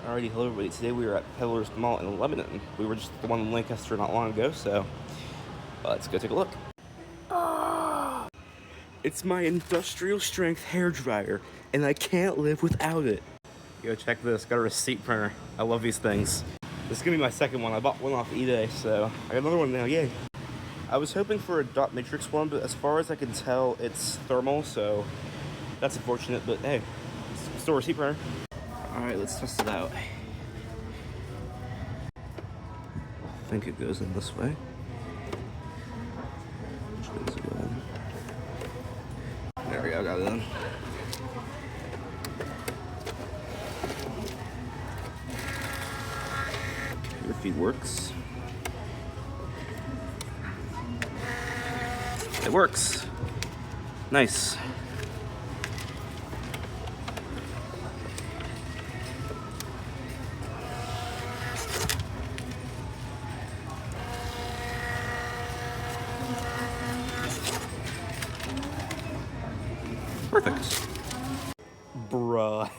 Alrighty, hello everybody. Today we are at Peddler's Mall in Lebanon. We were just at the one in Lancaster not long ago, so let's go take a look. It's my industrial strength hair dryer, and I can't live without it. Yo, check this. Got a receipt printer. I love these things. This is gonna be my second one. I bought one off eBay, so I got another one now. Yay! I was hoping for a dot matrix one, but as far as I can tell, it's thermal, so that's unfortunate. But hey, it's still a receipt printer. All right, let's test it out. I think it goes in this way. There we go, got it in. Computer feed works. It works. Nice. Perfect. Bruh.